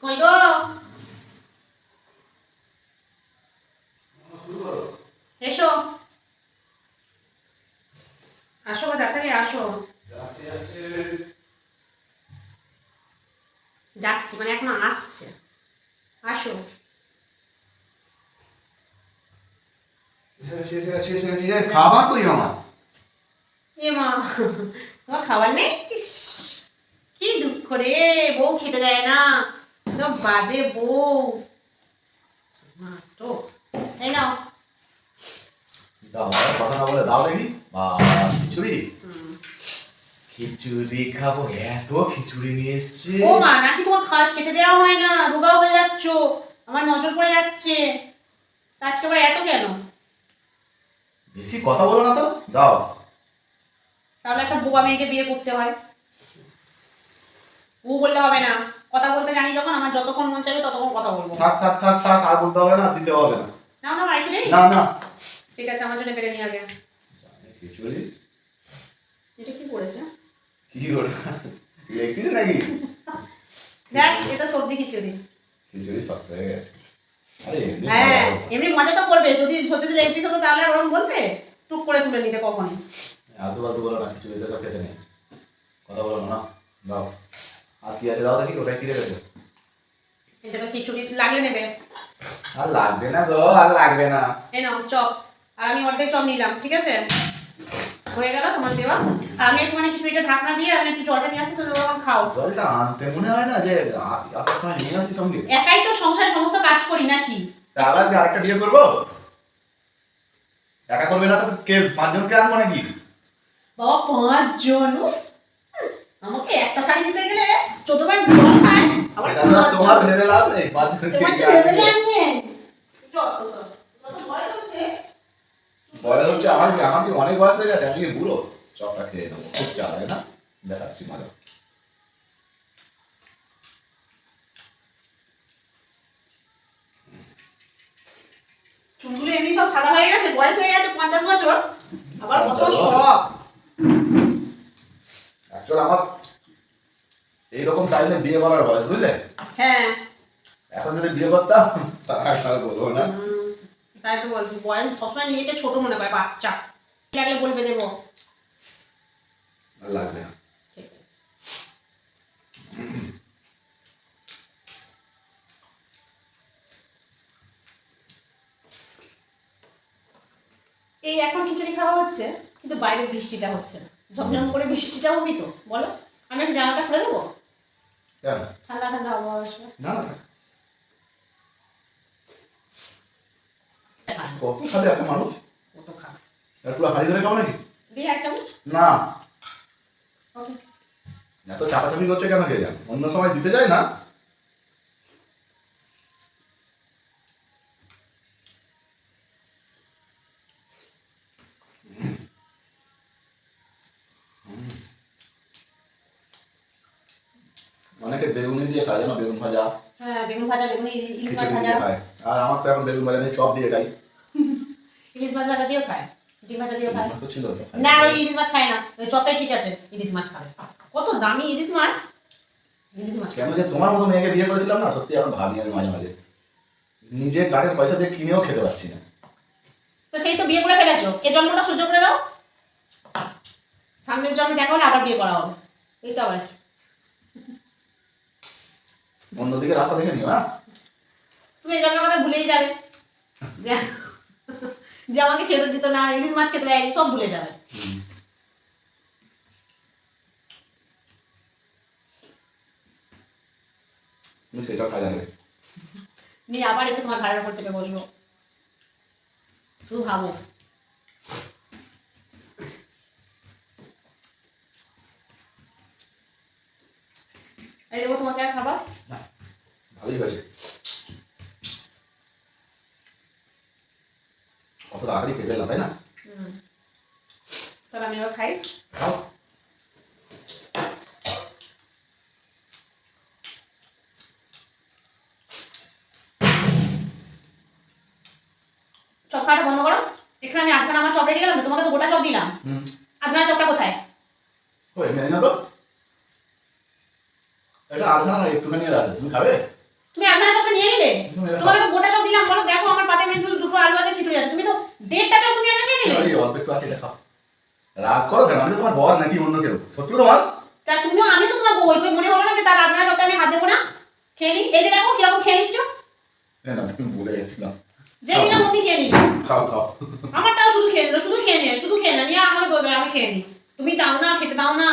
কই গো এসো আসো গো তাড়াতাড়ি আসো। যাচ্ছি মানে এখন আসছে, আসো। খাবার কই আমার? এ মা, তোমার খাবার নেই? ইস, কি দুঃখ রে, বউ খেতে দেয় না, একদম বাজে বউ। তো এই নাও। দাও কথা না বলে দাও দেখি। খিচুড়ি খিচুড়ি খাবো, এত খিচুড়ি নিয়ে এসছে। ও মা, নাকি তোমার খেতে দেওয়া হয় না? রোগা হয়ে যাচ্ছ, আমার নজর পড়ে যাচ্ছে। আজকে আবার এত কেন? বেশি কথা বলো না তো, দাও। তাহলে একটা বোবা মেয়েকে বিয়ে করতে হয়। ও বললে হবে না, কথা বলতে জানি যখন, আমার যতক্ষণ মন চাইবে ততক্ষণ কথা বলবো। থাক থাক থাক থাক, আর বলতে হবে না, দিতে হবে না। না না, আরেকটু দেই। না না, ঠিক আছে, আমার জন্য বেড়ে নিয়ে আগে। খিচুড়ি এটা কি পড়েছে? কি ওটা লেগ পিস নাকি? দেখ, এটা সবজি খিচুড়ি। খিচুড়ি শক্ত হয়ে গেছে। আরে এমনি হ্যাঁ, এমনি মজা তো করবে। যদি সত্যি লেগ পিস হতো তাহলে আর ওরকম বলতে, টুক করে তুলে নিতে কখনই। আলতু ফালতু বলো না, খিচুড়িতে সব খেতে নেই, কথা বলো না। দাও, আর কি আছে দাও দেখি, ওটা কি রেখেছো? এটা তো খিচুড়ি, লাগলে নেবে। আর লাগবে না গো, আর লাগবে না। এই নাও চপ, আর আমি অর্ধেক চপ নিলাম, ঠিক আছে? হয়ে গেল তোমার দেওয়া। আর আমি একটু মানে খিচুড়িটা ঢাকনা দিয়ে আমি একটু জলটা নিয়ে আসি, তো তখন খাও। জলটা আনতে মনে হয় না যে আসার সময় নিয়ে আসি সঙ্গে? একাই তো সংসার সমস্ত কাজ করি নাকি? তা আবার কি আরেকটা বিয়ে করবো? একা করবে না তো কে, পাঁচজনকে আনবো নাকি? বাবা, 5 জন? আমাকে একটা শাড়ি দিতে গেলে 14 বার জল খায়। আবার সেটা তো তোমার ভেবে লাভ নেই, পাঁচজনকে তোমার তো ভেবে লাভ নেই। যত সব, তোমার তো বয়স হচ্ছে। বয়স হচ্ছে আমার কি অনেক বয়স হয়ে গেছে? আমি কি বুড়ো? চপটা খেয়ে নেবো, খুব চালায় না, দেখাচ্ছি মজা। চুলগুলো এমনি সব সাদা হয়ে গেছে, বয়স হয়ে গেছে 50 বছর, আবার কত শখ। অ্যাকচুয়ালি আমার এইরকম টাইমে বিয়ে করার বয়স, বুঝলে? হ্যাঁ, এখন যদি বিয়ে করতাম তাহলে বলবো না। তাই তো বলছি, বয়স সবসময় নিজেকে ছোট মনে করে, বাচ্চা লাগলে বলবে দেবো। আর লাগবে না। ঠিক আছে। এই এখন খিচুড়ি খাওয়া হচ্ছে, কিন্তু বাইরে বৃষ্টিটা হচ্ছে না। ঝমঝম করে বৃষ্টিটা হবি তো বলো? আমি একটু জানালাটা খুলে দেবো, কেন? ঠান্ডা ঠান্ডা আবহাওয়া আসবে। না না, থাক। কত খাবে একটা মানুষ? কত খাবে? আর পুরো হাড়ি ধরে খাবো নাকি? দিয়ে 1 চামচ। না, ওকে। এত চাপাচাপি করছে কেন কে জানে, অন্য সময় দিতে চাই না। অনেকে বেগুনি দিয়ে খায়, জানো? বেগুন ভাজা, হ্যাঁ, বেগুন ভাজা, বেগুন ইলিশ মাছ খিচুড়ি ভাজা। দিয়ে খায়। আর আমার তো এখন বেগুন ভাজা নেই, চপ দিয়ে খাই। ইলিশ মাছ ভাজা দিয়েও খায়, ডিম ভাজা দিয়েও খায়। মাছ তো ছিল ওটা খাই। না, ওই ইলিশ মাছ খায় না, ওই চপটাই ঠিক আছে। ইলিশ মাছ খাবে, কত দামি ইলিশ মাছ। ইলিশ মাছ কেন যে তোমার মতো মেয়েকে বিয়ে করেছিলাম না, সত্যি এখন ভাবি আমি মাঝে মাঝে, নিজে কাঠের পয়সা দিয়ে কিনেও খেতে পারছি না। তো সেই তো বিয়ে করে ফেলেছো, এ জন্মটা সহ্য করে নাও, সামনের জন্মে দেখা হলে আবার বিয়ে করা হবে। এই তো আবার কি, অন্যদিকে রাস্তা দেখে নিও। হ্যাঁ, তুমি এই জন্মের কথা ভুলেই যাবে, যে যে আমাকে খেতে দিত না, ইলিশ মাছ খেতে দেয়নি, সব ভুলে যাবে। তুমি সেটা খাই জানবে। নিয়ে আবার এসে তোমার ঘাড়ের উপর চেপে বসবো, শুধু ভাবো। এই দেবো তোমাকে আর খাবার। না, ভালোই হয়েছে। কত তাড়াতাড়ি খেয়ে ফেললাম, তাই না? তাহলে আমি এবার খাই। খাও। চপ খাওয়াটা বন্ধ করো। এখানে আমি আধখানা আমার চপ রেখে গেলাম, তোমাকে তো গোটা চপ দিলাম। আধখানা চপটা কোথায়? ওই মেনে না তো, এটা আধখানা না, একটুখানি আর আছে, তুমি খাবে? তুমি আপনার চপটা নিয়ে নিলে তুমি এটা তোমাকে তো গোটা চপ দিলাম, বলো দেখো আমার পাতে মেন শুধু দুটো আলু আছে খিচুড়ি আছে, তুমি তো 1.5টা চপ তুমি আমাকে খেয়ে নিলে। এই অল্প একটু আছে, এটা খাও। রাগ করো কেন? আমি তো তোমার বর নাকি অন্য কেউ? শত্রু তোমার? তা তুমিও, আমি তো তোমার বউ, ওই মনে হলো না যে তার রান্না চপটা আমি হাত দেবো না? খেয়ে নি, এই যে দেখো কিরকম খেয়ে নিচ্ছ। না তুমি ভুলে গেছিলাম। যে দিলাম অমনি খেয়ে নিল। খাও খাও। আমারটাও শুধু খেয়ে নিল, শুধু খেয়ে নিয়ে, শুধু খেয়ে না নিয়ে আমাকে দোষ দেয় আমি খেয়ে নি, তুমি দাও না, খেতে দাও না।